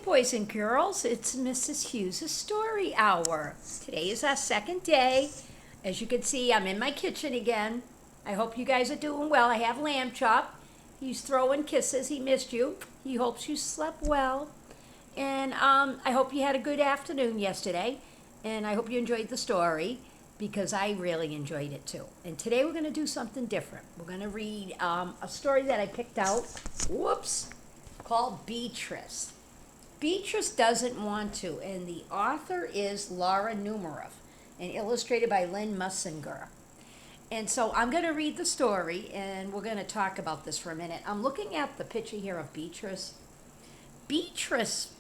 boys and girls, it's Mrs. Hughes' Story Hour. Today is our second day. As you can see, I'm in my kitchen again. I hope you guys are doing well. I have Lamb Chop. He's throwing kisses. He missed you. He hopes you slept well. And I hope you had a good afternoon yesterday. And I hope you enjoyed the story, because I really enjoyed it too. And today we're going to do something different. We're going to read a story that I picked out. Whoops. Called Beatrice. Beatrice doesn't want to, and the author is Laura Numeroff, and illustrated by Lynn Musinger. And so I'm going to read the story, and we're going to talk about this for a minute. I'm looking at the picture here of Beatrice. Beatrice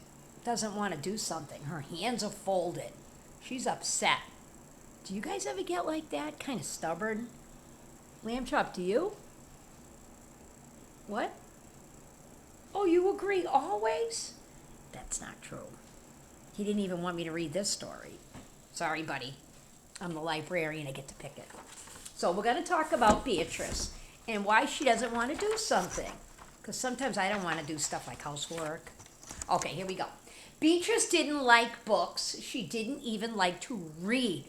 doesn't want to do something. Her hands are folded. She's upset. Do you guys ever get like that? Kind of stubborn? Lamb Chop, do you? What? Oh, you agree always? That's not true. He didn't even want me to read this story. Sorry, buddy. I'm the librarian. I get to pick it. So we're going to talk about Beatrice and why she doesn't want to do something. Because sometimes I don't want to do stuff like housework. Okay, here we go. Beatrice didn't like books. She didn't even like to read.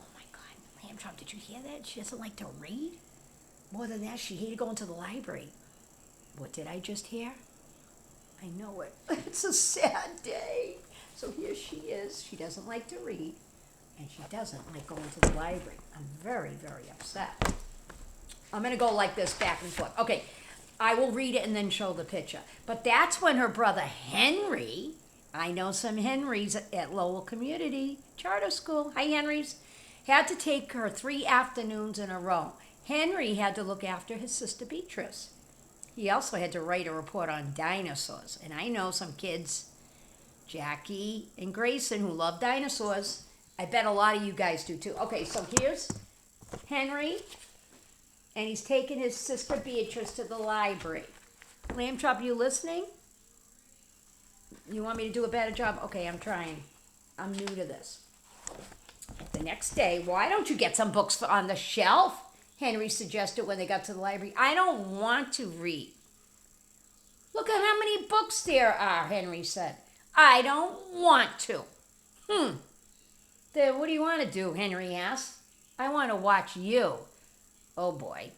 Oh my God, Lamb Chop, did you hear that? She doesn't like to read? More than that, she hated going to the library. What did I just hear? I know it. It's a sad day. So here she is. She doesn't like to read, and she doesn't like going to the library. I'm very, very upset. I'm going to go like this back and forth. Okay, I will read it and then show the picture. But that's when her brother Henry, I know some Henrys at Lowell Community Charter School, hi Henrys, had to take her 3 afternoons in a row. Henry had to look after his sister Beatrice. He also had to write a report on dinosaurs. And I know some kids, Jackie and Grayson, who love dinosaurs. I bet a lot of you guys do too. Okay, so here's Henry, and he's taking his sister Beatrice to the library. Lamb Chop, you listening? You want me to do a better job? Okay, I'm trying. I'm new to this. The next day, why don't you get some books on the shelf? Henry suggested when they got to the library. I don't want to read. Look at how many books there are, Henry said. I don't want to. Then what do you want to do, Henry asked. I want to watch you. Oh boy.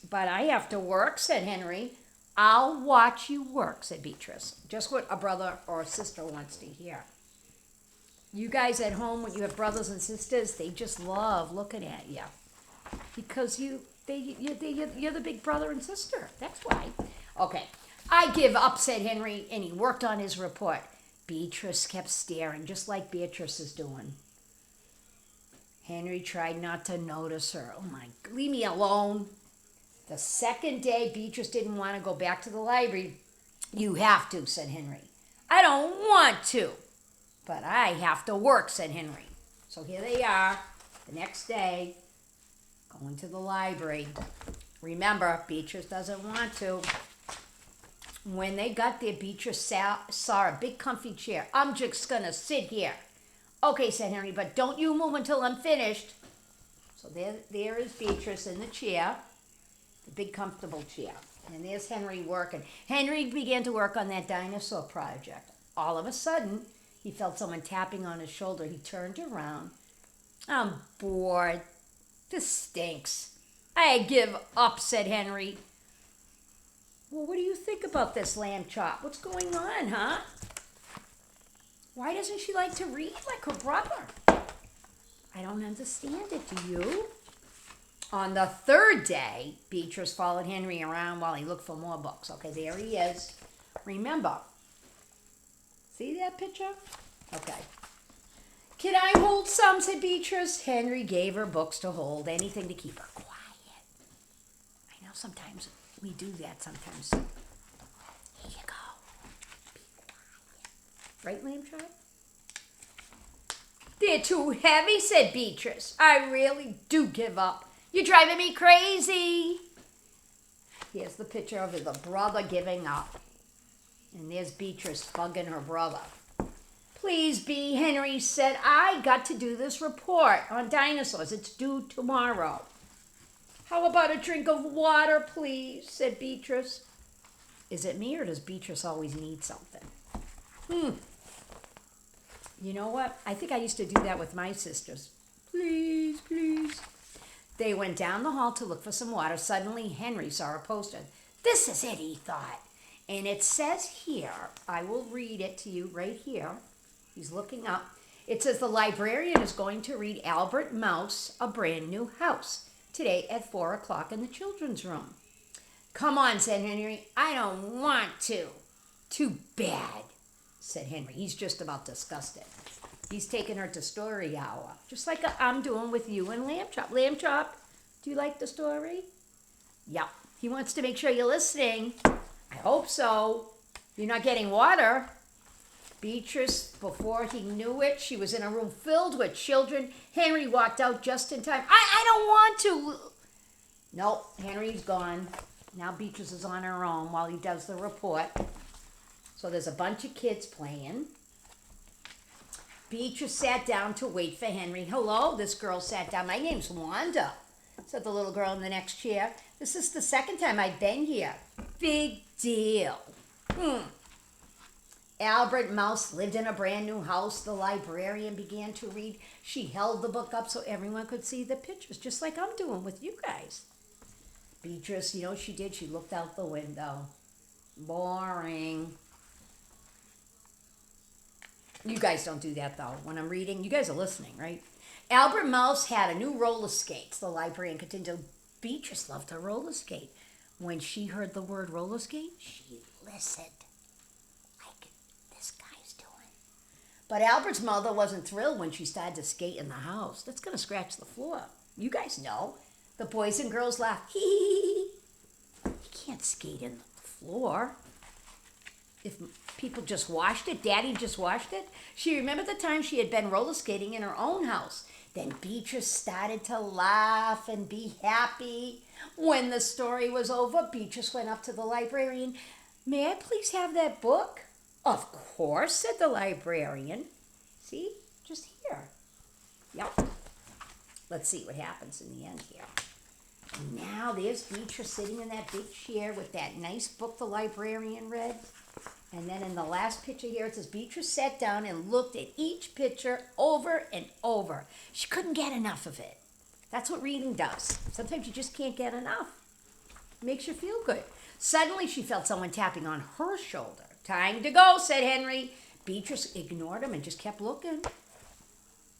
But I have to work, said Henry. I'll watch you work, said Beatrice. Just what a brother or a sister wants to hear. You guys at home, when you have brothers and sisters, they just love looking at you. Because you're the big brother and sister. That's why. Okay. I give up, said Henry, and he worked on his report. Beatrice kept staring, just like Beatrice is doing. Henry tried not to notice her. Oh my, leave me alone. The second day, Beatrice didn't want to go back to the library. You have to, said Henry. I don't want to. But I have to work, said Henry. So here they are, the next day, going to the library. Remember, Beatrice doesn't want to. When they got there, Beatrice saw a big comfy chair. I'm just going to sit here. Okay, said Henry, but don't you move until I'm finished. So there is Beatrice in the chair, the big comfortable chair. And there's Henry working. Henry began to work on that dinosaur project. All of a sudden, he felt someone tapping on his shoulder. He turned around. I'm bored. This stinks. I give up, said Henry. Well, what do you think about this, Lamb Chop? What's going on, huh? Why doesn't she like to read like her brother? I don't understand it, do you? On the third day, Beatrice followed Henry around while he looked for more books. Okay, there he is. Remember. See that picture? Okay. Can I hold some, said Beatrice. Henry gave her books to hold, anything to keep her quiet. I know sometimes we do that sometimes. Here you go. Be quiet. Right, Lamb Chop? They're too heavy, said Beatrice. I really do give up. You're driving me crazy. Here's the picture of the brother giving up. And there's Beatrice bugging her brother. Please be, Henry said. I got to do this report on dinosaurs. It's due tomorrow. How about a drink of water, please, said Beatrice. Is it me or does Beatrice always need something? You know what? I think I used to do that with my sisters. Please, please. They went down the hall to look for some water. Suddenly, Henry saw a poster. This is it, he thought. And it says here, I will read it to you right here. He's looking up. It says the librarian is going to read Albert Mouse, A Brand New House, today at 4 o'clock in the children's room. Come on, said Henry. I don't want to. Too bad, said Henry. He's just about disgusted. He's taking her to story hour, just like I'm doing with you and Lamb Chop. Lamb Chop, do you like the story? Yep. He wants to make sure you're listening. I hope so. You're not getting water. Beatrice, before he knew it, she was in a room filled with children. Henry walked out just in time. I don't want to. Nope, Henry's gone. Now Beatrice is on her own while he does the report. So there's a bunch of kids playing. Beatrice sat down to wait for Henry. Hello, this girl sat down. My name's Wanda, said the little girl in the next chair. This is the second time I've been here. Big deal. Albert Mouse lived in a brand new house. The librarian began to read. She held the book up so everyone could see the pictures, just like I'm doing with you guys. Beatrice, you know what she did? She looked out the window. Boring. You guys don't do that, though. When I'm reading, you guys are listening, right? Albert Mouse had a new roller skates. The librarian continued. Beatrice loved to roller skate. When she heard the word roller skate, she listened. Like this guy's doing. But Albert's mother wasn't thrilled when she started to skate in the house. That's going to scratch the floor. You guys know. The boys and girls laughed. Hee hee hee. You can't skate in the floor. If people just washed it, Daddy just washed it. She remembered the time she had been roller skating in her own house. Then Beatrice started to laugh and be happy. When the story was over, Beatrice went up to the librarian. May I please have that book? Of course, said the librarian. See, just here. Yep. Let's see what happens in the end here. And now there's Beatrice sitting in that big chair with that nice book the librarian read. And then in the last picture here, it says Beatrice sat down and looked at each picture over and over. She couldn't get enough of it. That's what reading does. Sometimes you just can't get enough. It makes you feel good. Suddenly she felt someone tapping on her shoulder. Time to go, said Henry. Beatrice ignored him and just kept looking.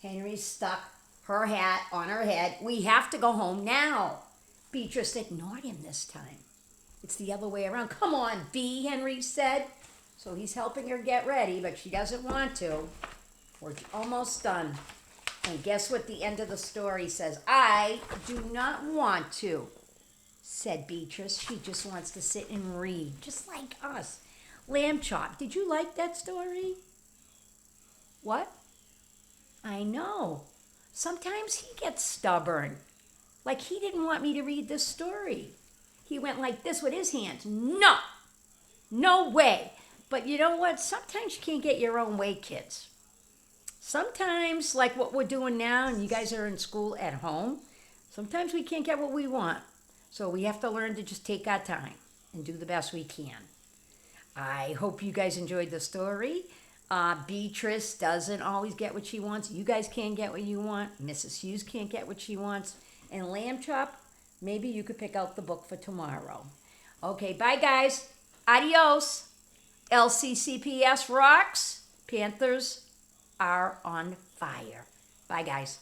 Henry stuck her hat on her head. We have to go home now. Beatrice ignored him this time. It's the other way around. Come on, Bee, Henry said. So he's helping her get ready, but she doesn't want to. We're almost done. And guess what the end of the story says? I do not want to, said Beatrice. She just wants to sit and read, just like us. Lamb Chop, did you like that story? What? I know. Sometimes he gets stubborn. Like he didn't want me to read this story. He went like this with his hands. No, no way. But you know what? Sometimes you can't get your own way, kids. Sometimes, like what we're doing now, and you guys are in school at home, sometimes we can't get what we want. So we have to learn to just take our time and do the best we can. I hope you guys enjoyed the story. Beatrice doesn't always get what she wants. You guys can't get what you want. Mrs. Hughes can't get what she wants. And Lamb Chop, maybe you could pick out the book for tomorrow. Okay, bye guys. Adios. LCCPS rocks. Panthers are on fire. Bye guys.